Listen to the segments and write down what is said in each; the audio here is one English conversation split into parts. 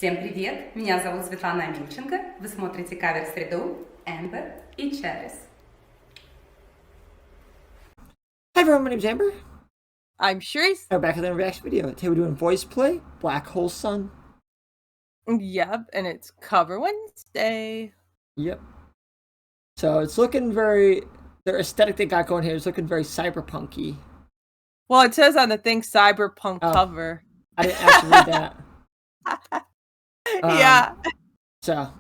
Всем привет! Меня зовут Светлана Амельченко. Вы смотрите кавер-среду Amber и Cherries. Hi everyone, my name's Amber. I'm Cherise. We're back with another reaction video. Today we're doing VoicePlay, Black Hole Sun. Yep, and it's Cover Wednesday. Yep. So it's looking very, the aesthetic they got going here is looking very cyberpunky. Well, it says on the thing Cyberpunk cover. I didn't actually read that. Yeah. So,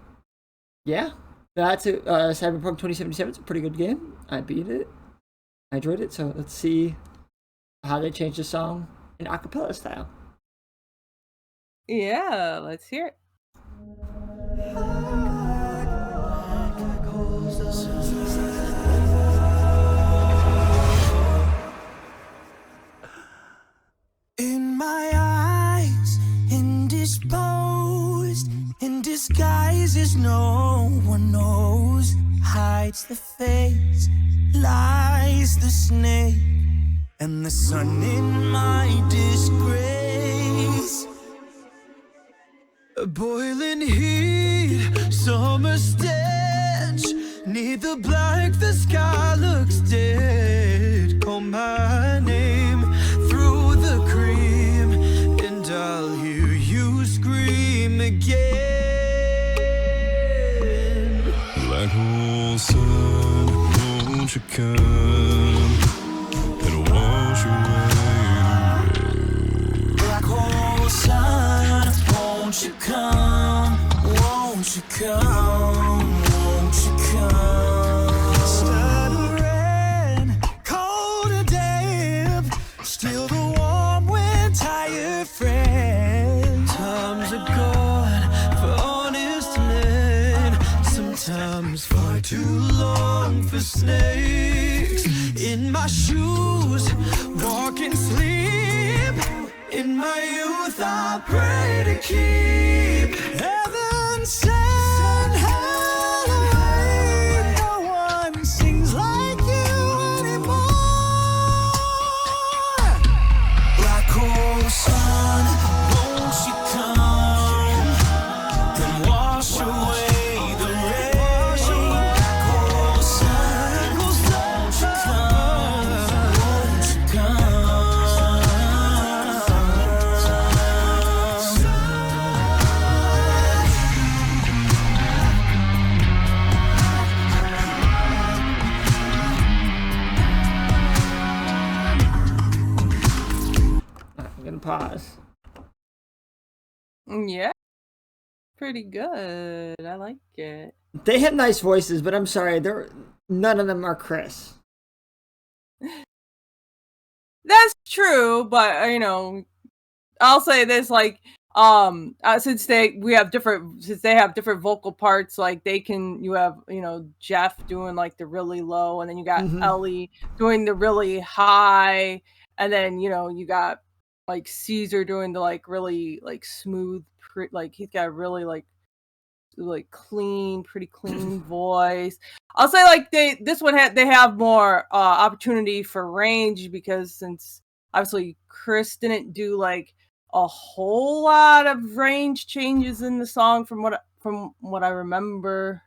yeah. That's it. Cyberpunk 2077 is a pretty good game. I beat it. I enjoyed it. So let's see how they change the song in a cappella style. Yeah, let's hear it. In my eyes, indisposed, in disguises no one knows, hides the face, lies the snake, and the sun in my disgrace. A boiling heat, summer stench, need the black, the sky looks dead. Call my name through the cream, and I'll hear you scream again. Black hole sun, won't you come and wash away the rain? Black hole sun, won't you come? Won't you come? Won't you come? Stuttering, cold and damp, still the warm when tired friend. Times are gone for honest men, sometimes far too long for snakes. In my shoes, walk and sleep. In my youth, I pray to keep heaven sent hell away. No one sings like you anymore. Black hole sun, won't you come and wash away the rain? Black hole sun, won't you come? Won't you come? I'm gonna pause. Yeah. Pretty good. I like it. They have nice voices, but I'm sorry, none of them are Chris. That's true, but I'll say this, like, since they have different vocal parts, like you have Jeff doing like the really low, and then you got Ellie doing the really high, and then you got like Caesar doing the like really like smooth, like he's got a really like pretty clean voice. I'll say like they have more opportunity for range, because since obviously Chris didn't do like a whole lot of range changes in the song from what I remember.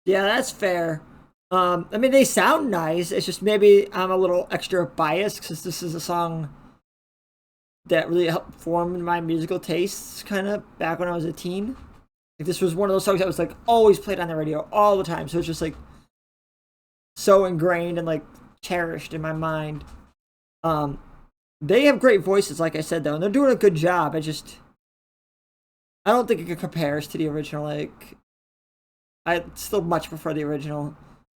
Yeah, that's fair. I mean, they sound nice. It's just maybe I'm a little extra biased because this is a song that really helped form my musical tastes kind of back when I was a teen. Like, this was one of those songs that was like always played on the radio all the time. So it's just like so ingrained and like cherished in my mind. They have great voices, like I said, though, and they're doing a good job. I don't think it compares to the original. Like, I still much prefer the original.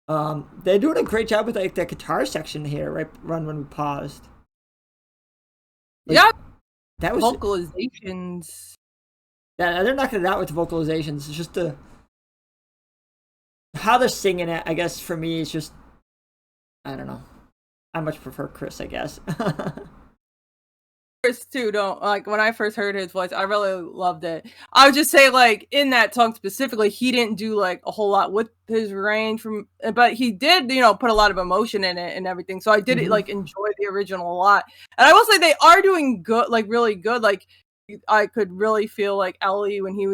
They're doing a great job with like that guitar section here, right when we paused. Like, yeah, that was vocalizations. Yeah, they're knocking it out with the vocalizations. It's just how they're singing it. I guess for me, it's just, I don't know. I much prefer Chris, I guess. Chris too, don't like when I first heard his voice, I really loved it. I would just say, like, in that song specifically, he didn't do like a whole lot with his range but he did, put a lot of emotion in it and everything. So I did like enjoy the original a lot. And I will say they are doing good, like really good. Like, I could really feel like Ellie when he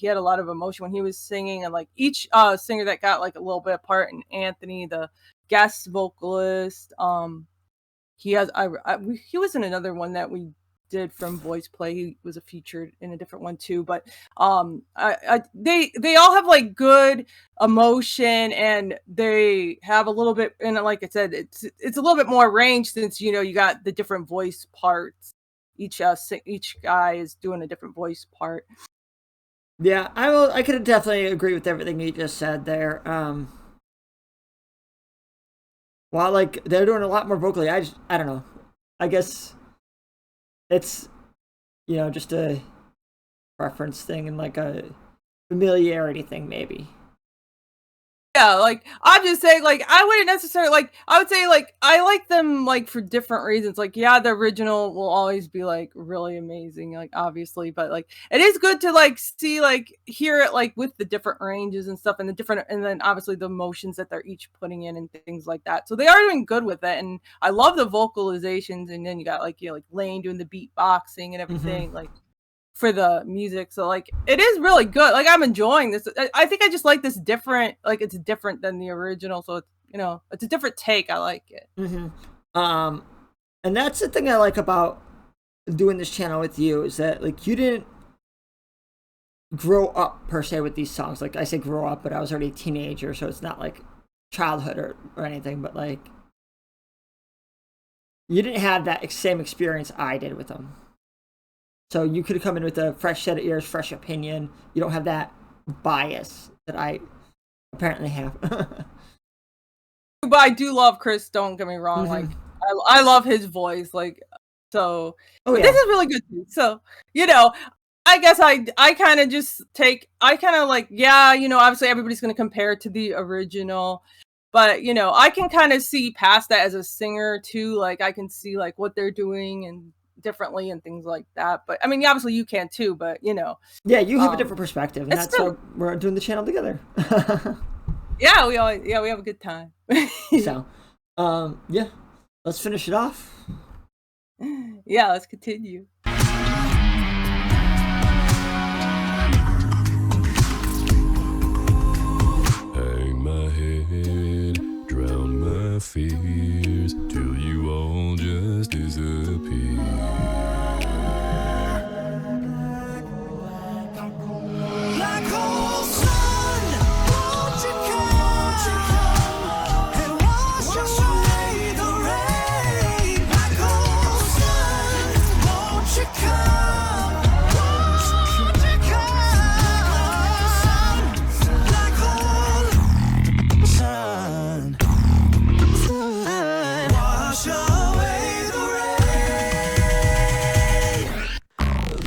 had a lot of emotion when he was singing, and like each singer that got like a little bit of part, and Anthony, the guest vocalist, he was in another one that we did from VoicePlay. He was a featured in a different one too, but they all have like good emotion, and they have a little bit, and like I said, it's a little bit more range since you got the different voice parts. Each guy is doing a different voice part. Yeah, I could definitely agree with everything you just said there. While like they're doing a lot more vocally, I don't know. I guess it's just a preference thing and like a familiarity thing maybe. Yeah, like I'm just saying, like I wouldn't necessarily like. I would say like I like them like for different reasons. Like yeah, the original will always be like really amazing, like obviously, but like it is good to like see like hear it like with the different ranges and stuff, and then obviously the emotions that they're each putting in and things like that. So they are doing good with it, and I love the vocalizations. And then you got like like Lane doing the beatboxing and everything like for the music. So like it is really good. Like I'm enjoying this. I think I just like this different, like it's different than the original, so it's it's a different take. I like it. And that's the thing I like about doing this channel with you, is that like you didn't grow up per se with these songs. Like I say grow up, but I was already a teenager, so it's not like childhood or anything, but like you didn't have that same experience I did with them. So you could come in with a fresh set of ears, fresh opinion. You don't have that bias that I apparently have. But I do love Chris, don't get me wrong. Like I love his voice. Like so this is really good too. So, I guess I kind of just like, obviously everybody's gonna compare it to the original. But I can kind of see past that as a singer too. Like I can see like what they're doing and differently and things like that. But I mean obviously you can too, but yeah, you have a different perspective, and that's why we're doing the channel together. yeah, we have a good time. So yeah, let's finish it off. Yeah, let's continue. Hang my head, drown my fears, till you all just disappear. Black hole sun, won't you come and wash away the rain? Black hole sun, won't you come? Won't you come? Black hole sun, wash away the rain.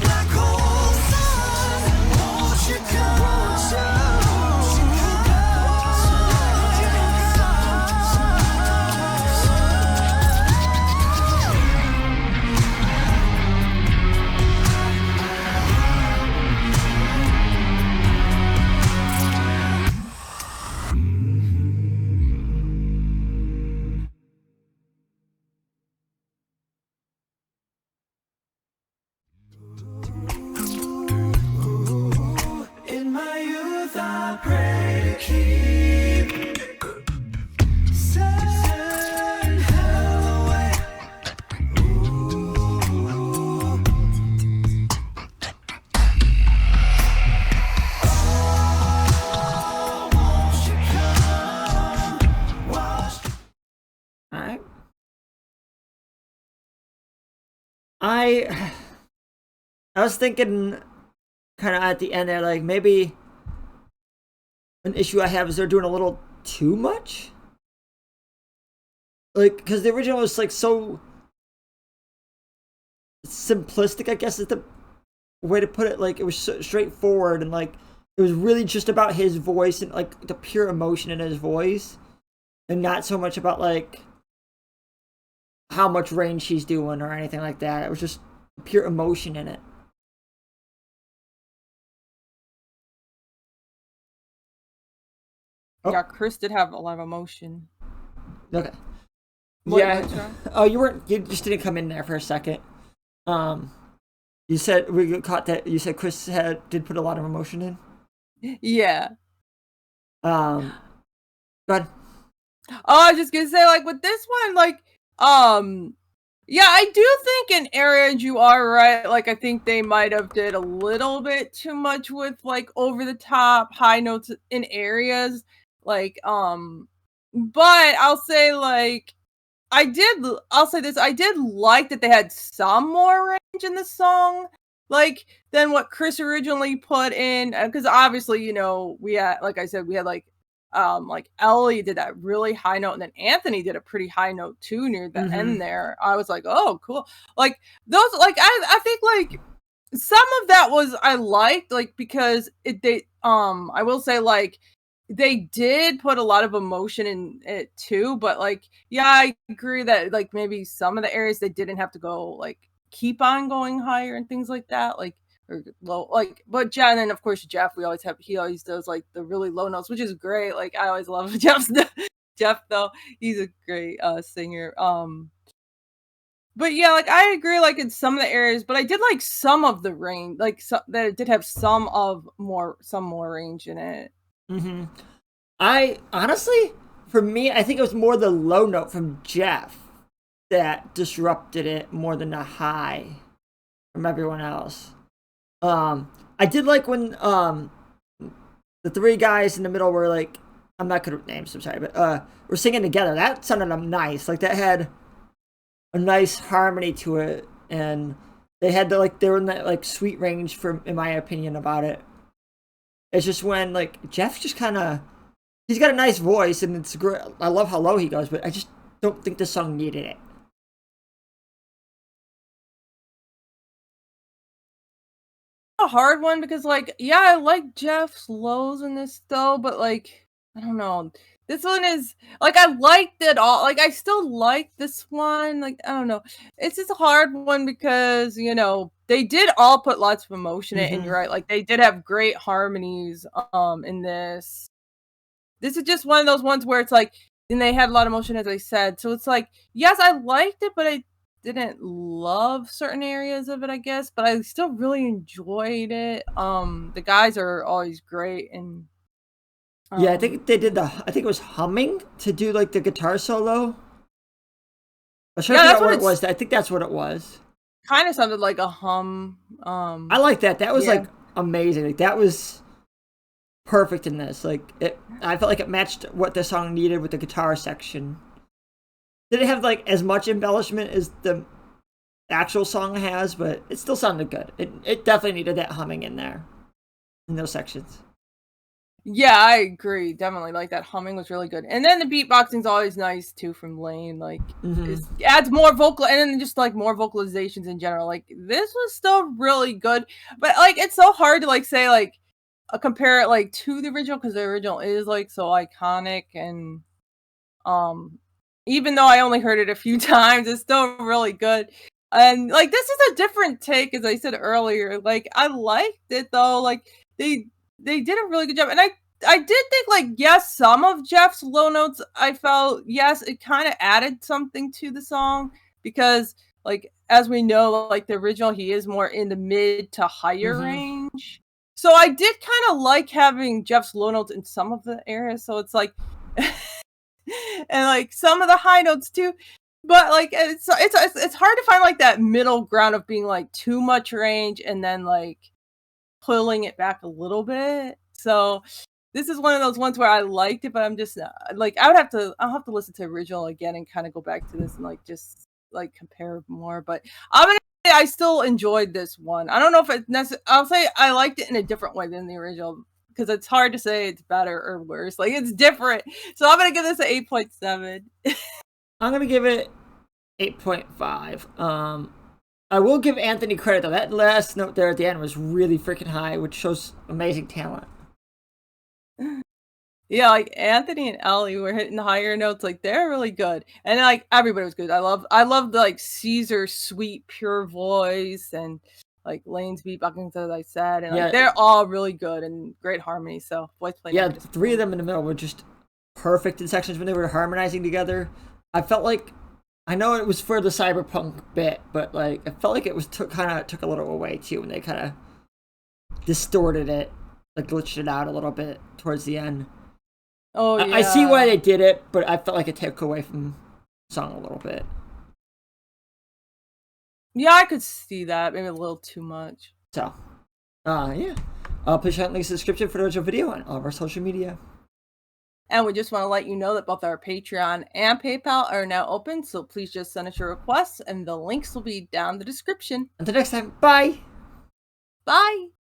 Black hole sun, won't you come? In my youth, I pray to keep send hell away. Oh, won't you come? Wash. All right. I was thinking kind of at the end there, like maybe an issue I have is they're doing a little too much. Like, because the original was like so simplistic, I guess is the way to put it. Like, it was so straightforward, and like it was really just about his voice and like the pure emotion in his voice, and not so much about like how much range he's doing or anything like that. It was just pure emotion in it. Oh. Yeah, Chris did have a lot of emotion. Okay. What, yeah. Oh, you just didn't come in there for a second. You said we caught that. You said Chris did put a lot of emotion in. Yeah. Go ahead. Oh, I was just gonna say, like, with this one, like, yeah, I do think in areas you are right. Like, I think they might have did a little bit too much with like over the top high notes in areas. Like, but I'll say like I'll say this, I did like that they had some more range in the song, like than what Chris originally put in. Because obviously, you know, we had, like I said, we had like Ellie did that really high note, and then Anthony did a pretty high note too near the end there. I was like, oh, cool. Like those, like I think like some of that was I liked, like because I will say like they did put a lot of emotion in it too, but like yeah, I agree that like maybe some of the areas they didn't have to go like keep on going higher and things like that, like or low, like, but Jen, and then of course Jeff, he always does like the really low notes, which is great. Like I always love Jeff though, he's a great singer. But yeah, like I agree, like in some of the areas, but I did like some of the range, like that it did have some more range in it. I honestly, for me, I think it was more the low note from Jeff that disrupted it more than the high from everyone else. I did like when the three guys in the middle were like, I'm not good with names, I'm sorry, but were singing together. That sounded nice. Like that had a nice harmony to it, and they had the they were in that like sweet range for, in my opinion, about it. It's just when like Jeff just kind of, he's got a nice voice and it's great. I love how low he goes, but I just don't think the song needed it. A hard one because like yeah, I like Jeff's lows in this though, but like I don't know, this one is like I liked it all, like I still like this one, like I don't know, it's just a hard one because you know they did all put lots of emotion in it, and you're right, like they did have great harmonies in this is just one of those ones where it's like, and they had a lot of emotion as I said, so it's like yes, I liked it, but I didn't love certain areas of it, I guess, but I still really enjoyed it. The guys are always great, and yeah, I think they did I think it was humming to do like the guitar solo. I'm trying to figure out what it was. I think that's what it was. Kind of sounded like a hum. I like that. That was like amazing. Like that was perfect in this. Like I felt like it matched what the song needed with the guitar section. Didn't have like as much embellishment as the actual song has, but it still sounded good. It definitely needed that humming in there, in those sections. Yeah, I agree. Definitely, like that humming was really good, and then the beatboxing's always nice too from Lane. Like, it adds more vocal, and then just like more vocalizations in general. Like, this was still really good, but like it's so hard to like say like compare it like to the original because the original is like so iconic, and even though I only heard it a few times, it's still really good. And like this is a different take, as I said earlier. Like I liked it though. Like they did a really good job, and I did think like yes, some of Jeff's low notes I felt yes, it kind of added something to the song because like as we know, like the original, he is more in the mid to higher range. So I did kind of like having Jeff's low notes in some of the areas. So it's like. And like some of the high notes too, but like it's hard to find like that middle ground of being like too much range and then like pulling it back a little bit. So this is one of those ones where I liked it, but I'm just like I'll have to listen to original again and kind of go back to this and like just like compare more. But I'm gonna say I still enjoyed this one. I don't know if it's I'll say I liked it in a different way than the original. Because it's hard to say it's better or worse. Like, it's different. So I'm going to give this an 8.7. I'm going to give it 8.5. I will give Anthony credit, though. That last note there at the end was really freaking high, which shows amazing talent. Yeah, like, Anthony and Ellie were hitting the higher notes. Like, they're really good. And, like, everybody was good. I love the, like, Caesar's sweet, pure voice and... like Lane's beatboxing, as I said, and like they're all really good and great harmony. So VoicePlay. Yeah, the three of them in the middle were just perfect in sections when they were harmonizing together. I felt like I know it was for the cyberpunk bit, but like I felt like it was took a little away too when they kind of distorted it, like glitched it out a little bit towards the end. Oh yeah. I see why they did it, but I felt like it took away from the song a little bit. Yeah, I could see that. Maybe a little too much. So, yeah. Please check out the links in the description for the original video and all of our social media. And we just want to let you know that both our Patreon and PayPal are now open, so please just send us your requests, and the links will be down in the description. Until next time, bye! Bye!